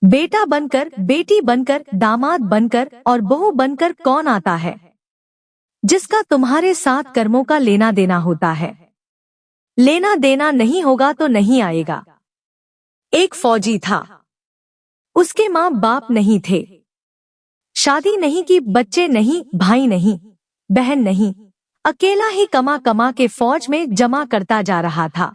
बेटा बनकर, बेटी बनकर, दामाद बनकर और बहू बनकर कौन आता है जिसका तुम्हारे साथ कर्मों का लेना देना होता है। लेना देना नहीं होगा तो नहीं आएगा। एक फौजी था। उसके माँ बाप नहीं थे, शादी नहीं की, बच्चे नहीं, भाई नहीं, बहन नहीं, अकेला ही कमा कमा के फौज में जमा करता जा रहा था।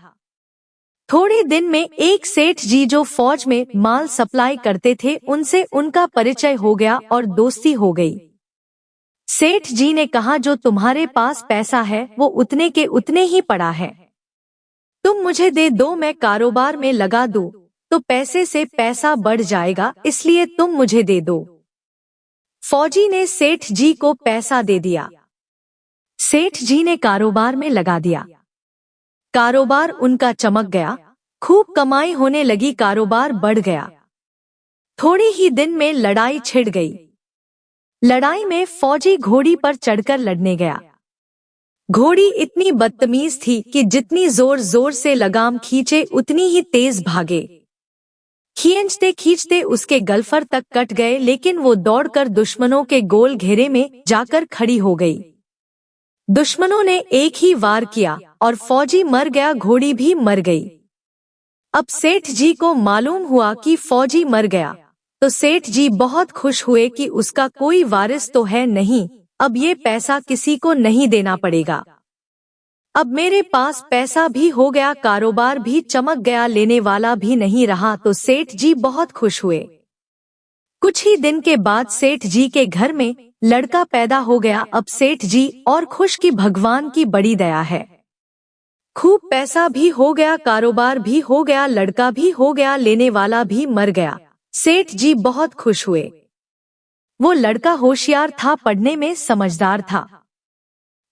थोड़े दिन में एक सेठ जी जो फौज में माल सप्लाई करते थे उनसे उनका परिचय हो गया और दोस्ती हो गई। सेठ जी ने कहा, जो तुम्हारे पास पैसा है वो उतने के उतने ही पड़ा है, तुम मुझे दे दो, मैं कारोबार में लगा दूं तो पैसे से पैसा बढ़ जाएगा, इसलिए तुम मुझे दे दो। फौजी ने सेठ जी को पैसा दे दिया। सेठ जी ने कारोबार में लगा दिया। कारोबार उनका चमक गया, खूब कमाई होने लगी, कारोबार बढ़ गया। थोड़े ही दिन में लड़ाई छिड़ गई। लड़ाई में फौजी घोड़ी पर चढ़कर लड़ने गया। घोड़ी इतनी बदतमीज थी कि जितनी जोर जोर से लगाम खींचे उतनी ही तेज भागे। खींचते खींचते उसके गलफर तक कट गए, लेकिन वो दौड़कर दुश्मनों के गोल घेरे में जाकर खड़ी हो गई। दुश्मनों ने एक ही वार किया और फौजी मर गया, घोड़ी भी मर गई। अब सेठ जी को मालूम हुआ कि फौजी मर गया तो सेठ जी बहुत खुश हुए कि उसका कोई वारिस तो है नहीं, अब ये पैसा किसी को नहीं देना पड़ेगा। अब मेरे पास पैसा भी हो गया, कारोबार भी चमक गया, लेने वाला भी नहीं रहा, तो सेठ जी बहुत खुश हुए। कुछ ही दिन के बाद सेठ जी के घर में लड़का पैदा हो गया। अब सेठ जी और खुश कि भगवान की बड़ी दया है, खूब पैसा भी हो गया, कारोबार भी हो गया, लड़का भी हो गया, लेने वाला भी मर गया। सेठ जी बहुत खुश हुए। वो लड़का होशियार था, पढ़ने में समझदार था।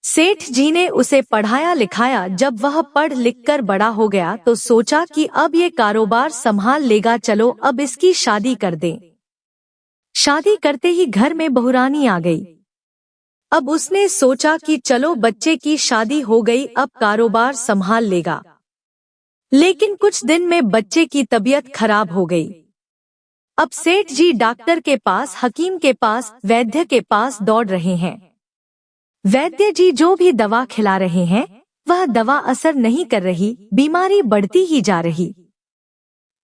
सेठ जी ने उसे पढ़ाया लिखाया। जब वह पढ़ लिख कर बड़ा हो गया तो सोचा कि अब ये कारोबार संभाल लेगा, चलो अब इसकी शादी कर दें। शादी करते ही घर में बहुरानी आ गई। अब उसने सोचा कि चलो बच्चे की शादी हो गई, अब कारोबार संभाल लेगा। लेकिन कुछ दिन में बच्चे की तबीयत खराब हो गई। अब सेठ जी डॉक्टर के पास, हकीम के पास, वैद्य के पास दौड़ रहे हैं। वैद्य जी जो भी दवा खिला रहे हैं वह दवा असर नहीं कर रही, बीमारी बढ़ती ही जा रही।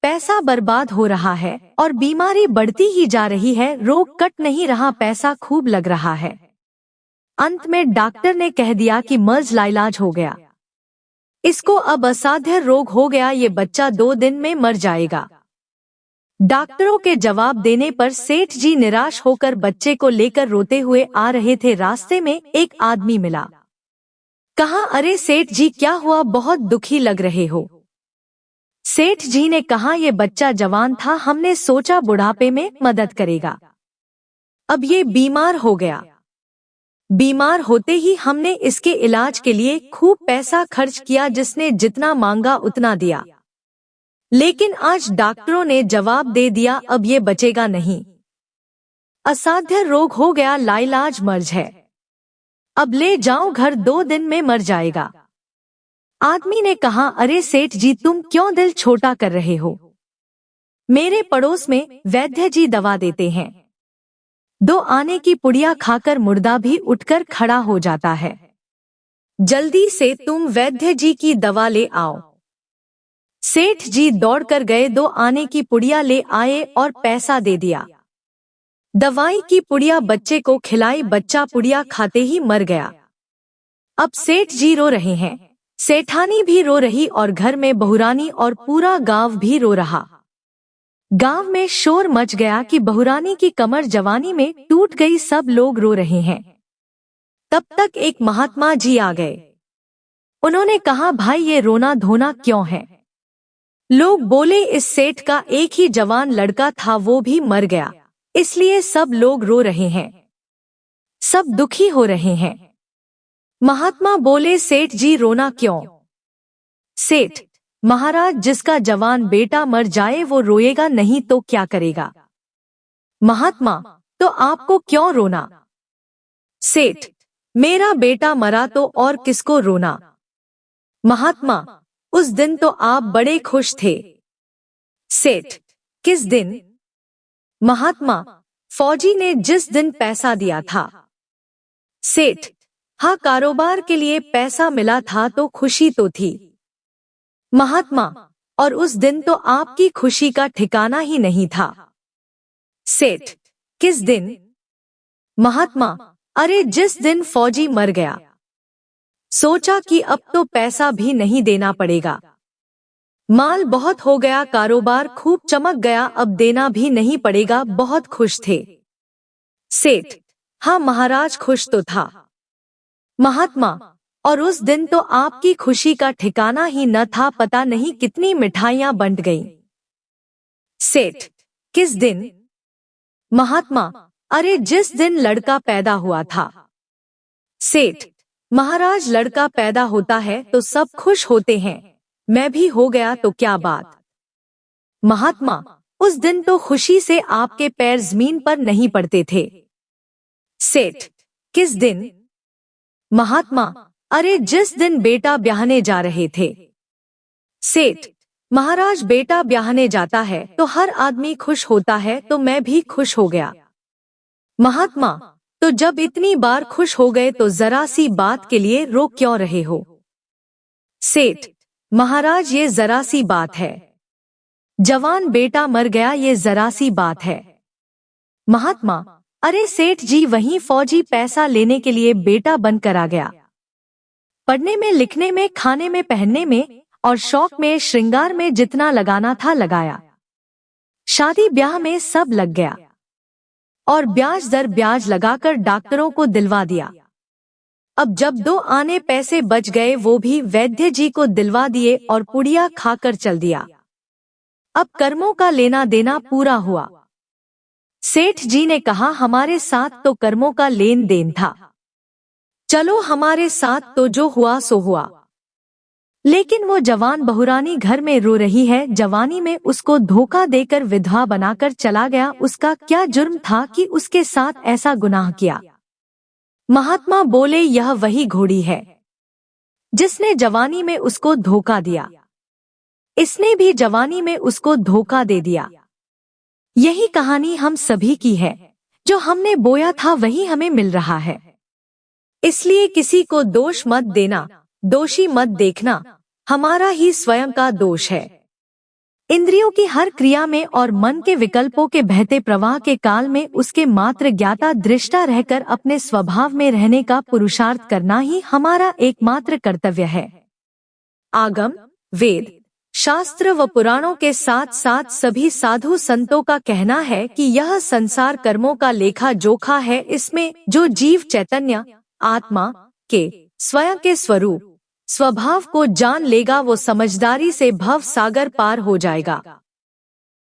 पैसा बर्बाद हो रहा है और बीमारी बढ़ती ही जा रही है, रोग कट नहीं रहा, पैसा खूब लग रहा है। अंत में डॉक्टर ने कह दिया कि मर्ज लाइलाज हो गया, इसको अब असाध्य रोग हो गया, ये बच्चा 2 दिन में मर जाएगा। डॉक्टरों के जवाब देने पर सेठ जी निराश होकर बच्चे को लेकर रोते हुए आ रहे थे। रास्ते में एक आदमी मिला। कहा, अरे सेठ जी क्या हुआ, बहुत दुखी लग रहे हो। सेठ जी ने कहा, ये बच्चा जवान था, हमने सोचा बुढ़ापे में मदद करेगा, अब ये बीमार हो गया। बीमार होते ही हमने इसके इलाज के लिए खूब पैसा खर्च किया, जिसने जितना मांगा उतना दिया, लेकिन आज डॉक्टरों ने जवाब दे दिया अब ये बचेगा नहीं, असाध्य रोग हो गया, लाइलाज मर्ज है, अब ले जाओ घर, 2 दिन में मर जाएगा। आदमी ने कहा, अरे सेठ जी तुम क्यों दिल छोटा कर रहे हो, मेरे पड़ोस में वैद्य जी दवा देते हैं, 2 आने की पुड़िया खाकर मुर्दा भी उठकर खड़ा हो जाता है, जल्दी से तुम वैद्य जी की दवा ले आओ। सेठ जी दौड़कर गए, 2 आने की पुड़िया ले आए और पैसा दे दिया। दवाई की पुड़िया बच्चे को खिलाई, बच्चा पुड़िया खाते ही मर गया। अब सेठ जी रो रहे हैं, सेठानी भी रो रही और घर में बहुरानी और पूरा गांव भी रो रहा। गांव में शोर मच गया कि बहुरानी की कमर जवानी में टूट गई, सब लोग रो रहे हैं। तब तक एक महात्मा जी आ गए। उन्होंने कहा, भाई ये रोना धोना क्यों है। लोग बोले, इस सेठ का एक ही जवान लड़का था, वो भी मर गया, इसलिए सब लोग रो रहे हैं, सब दुखी हो रहे हैं। महात्मा बोले, सेठ जी रोना क्यों। सेठ, महाराज जिसका जवान बेटा मर जाए वो रोएगा नहीं तो क्या करेगा। महात्मा, तो आपको क्यों रोना। सेठ, मेरा बेटा मरा तो और किसको रोना। महात्मा, उस दिन तो आप बड़े खुश थे। सेठ, किस दिन। महात्मा, फौजी ने जिस दिन पैसा दिया था। सेठ, हाँ, कारोबार के लिए पैसा मिला था तो खुशी तो थी। महात्मा, और उस दिन तो आपकी खुशी का ठिकाना ही नहीं था। सेठ, किस दिन? महात्मा, अरे जिस दिन फौजी मर गया। सोचा कि अब तो पैसा भी नहीं देना पड़ेगा, माल बहुत हो गया, कारोबार खूब चमक गया, अब देना भी नहीं पड़ेगा, बहुत खुश थे। सेठ, हाँ महाराज, खुश तो था। महात्मा, और उस दिन तो आपकी खुशी का ठिकाना ही न था, पता नहीं कितनी मिठाइयां बंट गईं। सेठ, किस दिन? महात्मा, अरे जिस दिन लड़का पैदा हुआ था। सेठ, महाराज, लड़का पैदा होता है तो सब खुश होते हैं, मैं भी हो गया तो क्या बात। महात्मा, उस दिन तो खुशी से आपके पैर जमीन पर नहीं पड़ते थे। सेठ, किस दिन? महात्मा, अरे जिस दिन बेटा ब्याहने जा रहे थे। सेठ, महाराज, बेटा ब्याहने जाता है तो हर आदमी खुश होता है, तो मैं भी खुश हो गया। महात्मा, तो जब इतनी बार खुश हो गए तो जरा सी बात के लिए रो क्यों रहे हो। सेठ, महाराज, ये जरा सी बात है, जवान बेटा मर गया, ये जरा सी बात है। महात्मा, अरे सेठ जी, वहीं फौजी पैसा लेने के लिए बेटा बनकर आ गया। पढ़ने में, लिखने में, खाने में, पहनने में और शौक में, श्रृंगार में जितना लगाना था लगाया, शादी ब्याह में सब लग गया, और ब्याज दर ब्याज लगाकर डॉक्टरों को दिलवा दिया। अब जब 2 आने पैसे बच गए वो भी वैद्य जी को दिलवा दिए और पुड़िया खाकर चल दिया। अब कर्मों का लेना देना पूरा हुआ। सेठ जी ने कहा, हमारे साथ तो कर्मों का लेन देन था, चलो हमारे साथ तो जो हुआ सो हुआ। लेकिन वो जवान बहुरानी घर में रो रही है, जवानी में उसको धोखा देकर विधवा बनाकर चला गया, उसका क्या जुर्म था कि उसके साथ ऐसा गुनाह किया। महात्मा बोले, यह वही घोड़ी है जिसने जवानी में उसको धोखा दिया, इसने भी जवानी में उसको धोखा दे दिया। यही कहानी हम सभी की है, जो हमने बोया था वही हमें मिल रहा है। इसलिए किसी को दोष मत देना, दोषी मत देखना, हमारा ही स्वयं का दोष है। इंद्रियों की हर क्रिया में और मन के विकल्पों के बहते प्रवाह के काल में उसके मात्र ज्ञाता दृष्टा रहकर अपने स्वभाव में रहने का पुरुषार्थ करना ही हमारा एकमात्र कर्तव्य है। आगम, वेद, शास्त्र व पुराणों के साथ साथ सभी साधु संतों का कहना है कि यह संसार कर्मों का लेखा जोखा है। इसमें जो जीव चैतन्य आत्मा के स्वयं के स्वरूप स्वभाव को जान लेगा वो समझदारी से भव सागर पार हो जाएगा।